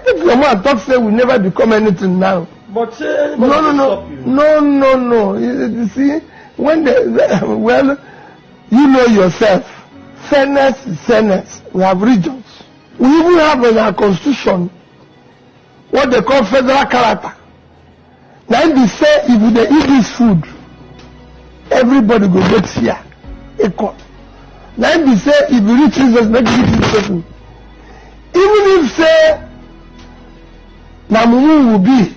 If your man talks, say we never become anything now. But no. You see, when well, you know yourself. Fairness is fairness. We have regions. We even have in our constitution what they call federal character. Now they say if they eat this food, everybody go get here equal. Now they say if you reach Jesus, make you eat this person. Even if say na mumu will be,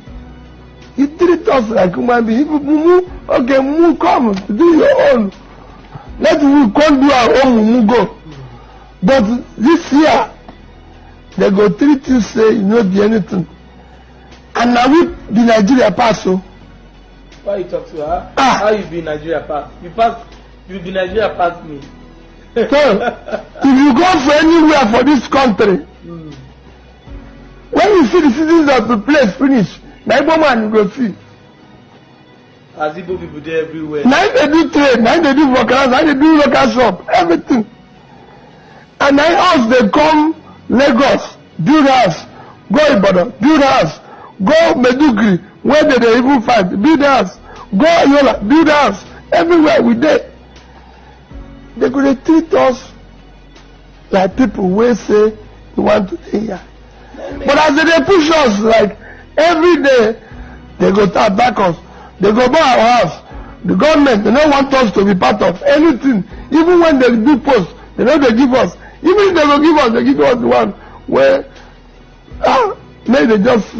you treat us like human beings. If mumu, okay, mumu come, do your own. Let we come do our own mumu go. But this year, they go treat you say you no be anything. And now we be Nigeria pass so. Why you talk to her? How you be Nigeria pass? You be Nigeria pass me. So, if you go for anywhere for this country, when you see the citizens of the place finish, na Igbo man you go see. As Igbo people there everywhere. Now they do trade, now they do workers, now they do local shop, everything. And now us they come Lagos, build house, go Ibadan, build house, go Medugri, where they even fight, build house, go Yola, build house, everywhere we dey. They go to treat us like people wey say we want to dey here. But as they push us like every day, they go to attack us. They go buy our house. The government, they don't want us to be part of anything. Even when they do post, they know they give us. Even if they go give us, they give us the one where maybe they just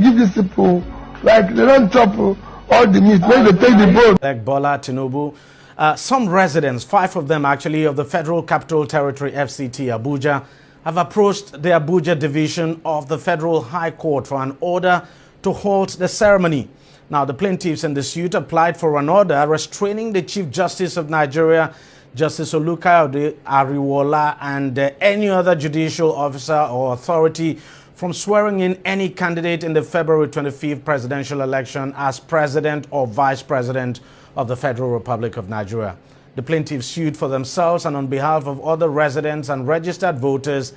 give these people, like they don't chop all the meat, maybe they take the bone. Like Bola Tinubu, some residents, 5 of them actually, of the Federal Capital Territory FCT Abuja, have approached the Abuja division of the Federal High Court for an order to halt the ceremony. Now, the plaintiffs in the suit applied for an order restraining the Chief Justice of Nigeria, Justice Olukayode Ariwola, and any other judicial officer or authority from swearing in any candidate in the February 25th presidential election as president or vice president of the Federal Republic of Nigeria. The plaintiffs sued for themselves and on behalf of other residents and registered voters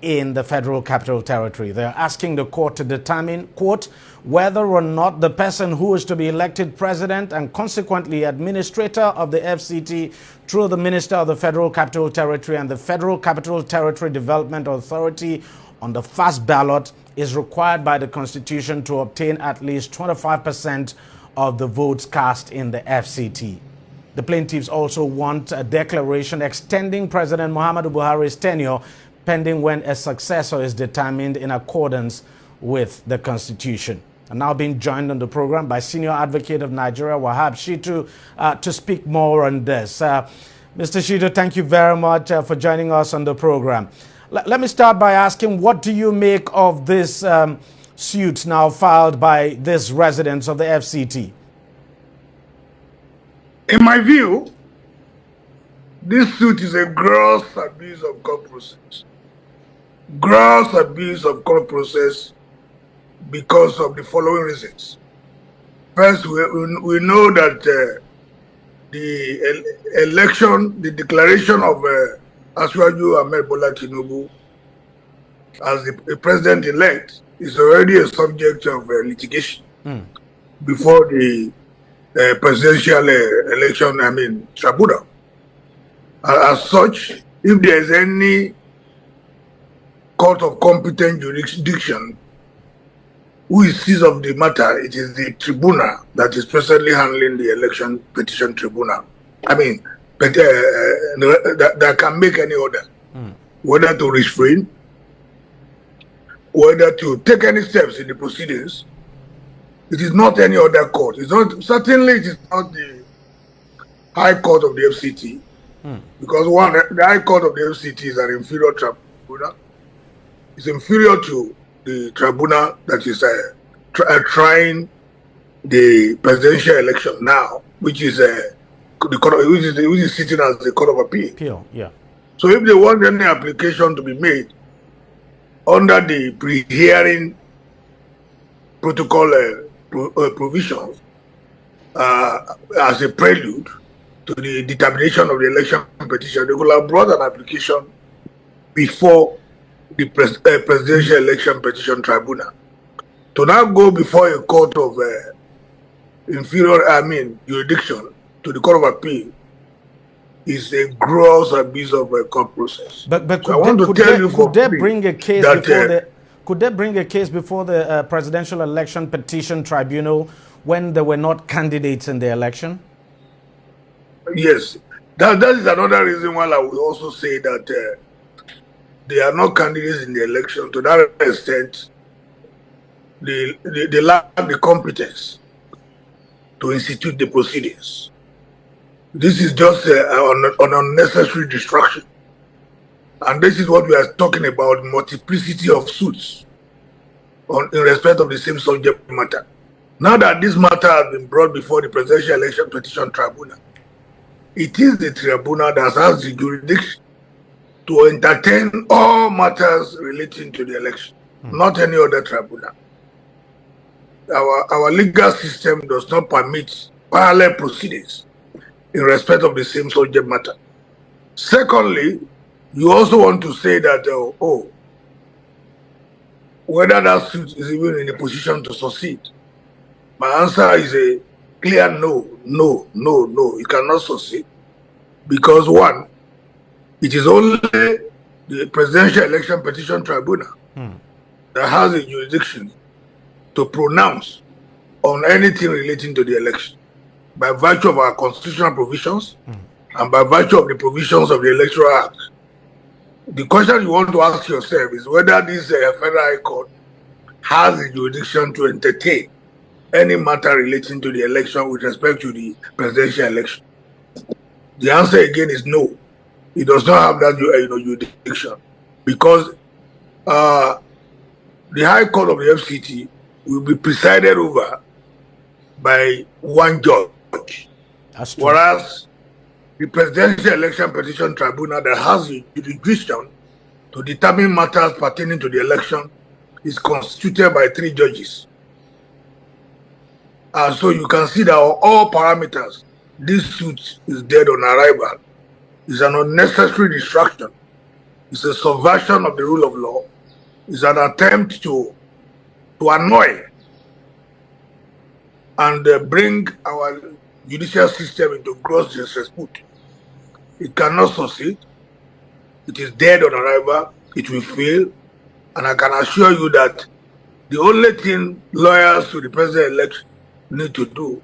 in the Federal Capital Territory. They are asking the court to determine, quote, whether or not the person who is to be elected president and consequently administrator of the FCT through the Minister of the Federal Capital Territory and the Federal Capital Territory Development Authority on the first ballot is required by the Constitution to obtain at least 25% of the votes cast in the FCT. The plaintiffs also want a declaration extending President Muhammadu Buhari's tenure pending when a successor is determined in accordance with the Constitution. I'm now being joined on the program by Senior Advocate of Nigeria, Wahab Shitu, to speak more on this. Mr. Shitu, thank you very much for joining us on the program. Let me start by asking, what do you make of this suit now filed by these residents of the FCT? In my view, this suit is a gross abuse of court process. Gross abuse of court process because of the following reasons. First, we know that the election, the declaration of Asiwaju Ahmed Bola Tinubu as the president-elect is already a subject of litigation before the presidential election, tribunal. As such, if there is any court of competent jurisdiction who is seized of the matter, it is the tribunal that is presently handling the election petition tribunal. That can make any order, whether to restrain, whether to take any steps in the proceedings. It is not any other court. Certainly it is not the High Court of the FCT, because the High Court of the FCT is an inferior tribunal. It's inferior to the tribunal that is trying the presidential election now, which is which is sitting as the Court of Appeal. Yeah. So if they want any application to be made under the pre-hearing protocol provisions as a prelude to the determination of the election petition, they could have brought an application before the Presidential Election Petition Tribunal. To now go before a court of jurisdiction to the Court of Appeal is a gross abuse of a court process. But so I want to tell you could they bring a case that, before the could they bring a case before the Presidential Election Petition Tribunal when there were not candidates in the election? Yes, that is another reason why I would also say that they are not candidates in the election. To that extent, they lack the competence to institute the proceedings. This is just an unnecessary distraction. And this is what we are talking about, multiplicity of suits in respect of the same subject matter. Now that this matter has been brought before the Presidential Election Petition Tribunal, it is the tribunal that has the jurisdiction to entertain all matters relating to the election, not any other tribunal. Our legal system does not permit parallel proceedings in respect of the same subject matter. Secondly, you also want to say that, whether that suit is even in a position to succeed. My answer is a clear no. It cannot succeed. Because one, it is only the Presidential Election Petition Tribunal that has a jurisdiction to pronounce on anything relating to the election by virtue of our constitutional provisions and by virtue of the provisions of the Electoral Act. The question you want to ask yourself is whether this Federal High Court has the jurisdiction to entertain any matter relating to the election with respect to the presidential election. The answer again is no. It does not have that jurisdiction because the High Court of the FCT will be presided over by one judge, whereas the Presidential Election Petition Tribunal that has the jurisdiction to determine matters pertaining to the election is constituted by 3 judges. And so you can see that on all parameters, this suit is dead on arrival. It's an unnecessary distraction. It's a subversion of the rule of law. It's an attempt to annoy and bring our judicial system into gross disrepute. It cannot succeed. It is dead on arrival. It will fail. And I can assure you that the only thing lawyers to the president-elect need to do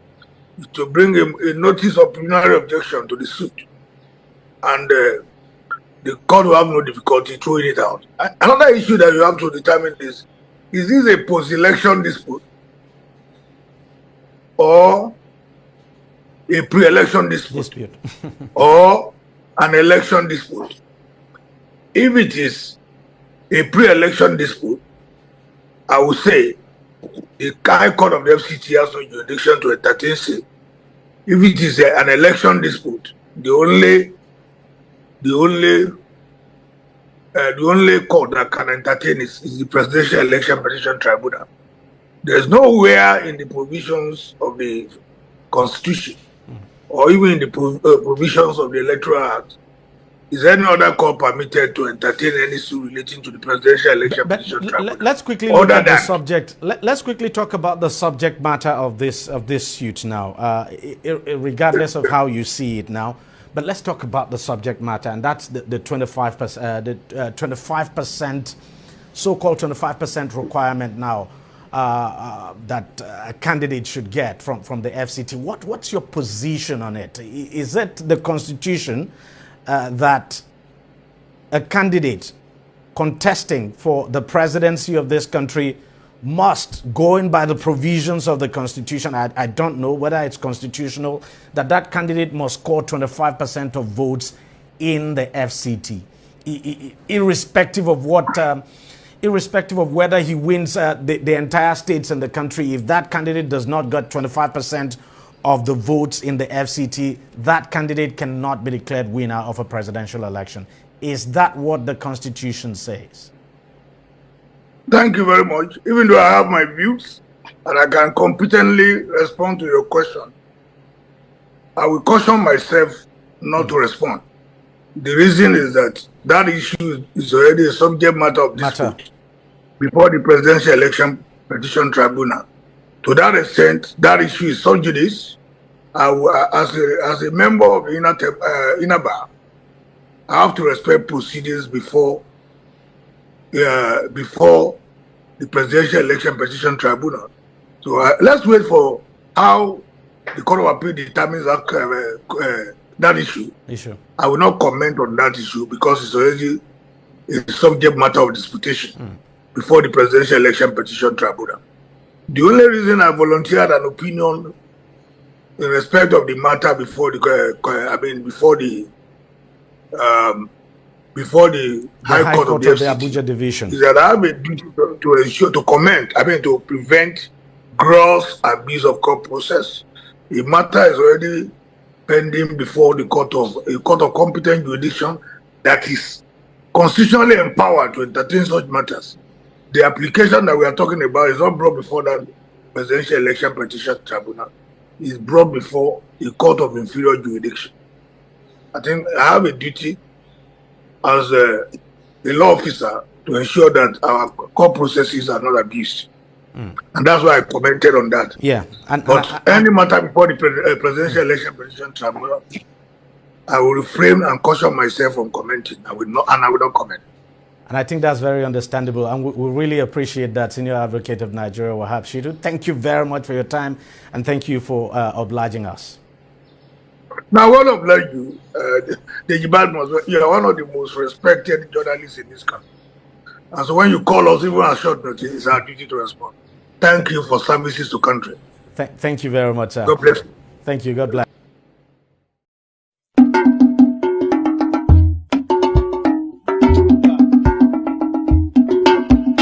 is to bring a notice of preliminary objection to the suit. And the court will have no difficulty throwing it out. Another issue that you have to determine is this a post-election dispute or a pre-election dispute or an election dispute? If it is a pre-election dispute, I would say the High Court of the FCT has no jurisdiction to entertain it. If it is an election dispute, the only court that can entertain it is the Presidential Election Petition Tribunal. There's nowhere in the provisions of the Constitution or even in the provisions of the Electoral Act is any other court permitted to entertain any suit relating to the Presidential Election Petition Tribunal. Let's quickly look at the subject. Let's quickly talk about the subject matter of this suit now, regardless of how you see it now. But let's talk about the subject matter, and that's the 25%, the 25%, so-called 25% requirement now that a candidate should get from the FCT. What's your position on it? Is it the Constitution that a candidate contesting for the presidency of this country must go in by the provisions of the Constitution? I don't know whether it's constitutional that candidate must score 25% of votes in the FCT, irrespective of what, irrespective of whether he wins the entire states in the country. If that candidate does not get 25% of the votes in the FCT, that candidate cannot be declared winner of a presidential election. Is that what the Constitution says? Thank you very much. Even though I have my views and I can competently respond to your question, I will caution myself not to respond. The reason is that that issue is already a subject matter of dispute before the Presidential Election Petition Tribunal. To that extent, that issue is sub judice. As a member of the INABA, I have to respect proceedings before the Presidential Election Petition Tribunal. So let's wait for how the Court of Appeal determines that issue. I will not comment on that issue because it's already a subject matter of disputation before the Presidential Election Petition Tribunal. The only reason I volunteered an opinion in respect of the matter before the High Court of the Abuja Division is that I have a duty to ensure, to comment, to prevent gross abuse of court process. The matter is already pending before the court of competent jurisdiction that is constitutionally empowered to entertain such matters. The application that we are talking about is not brought before that Presidential Election Petition Tribunal. It's brought before the Court of Inferior Jurisdiction. I think I have a duty as a law officer to ensure that our court processes are not abused. And that's why I commented on that. Yeah. But any matter before the Presidential Election Petition Tribunal, I will refrain and caution myself from commenting. I will not comment. And I think that's very understandable. And we really appreciate that, Senior Advocate of Nigeria, Wahab Shitu. Thank you very much for your time. And thank you for obliging us. Now, I want to oblige you. You are one of the most respected journalists in this country. And so when you call us, even at short notice, it's our duty to respond. Thank you for services to country. Thank you very much, sir. God bless you. Thank you. God bless.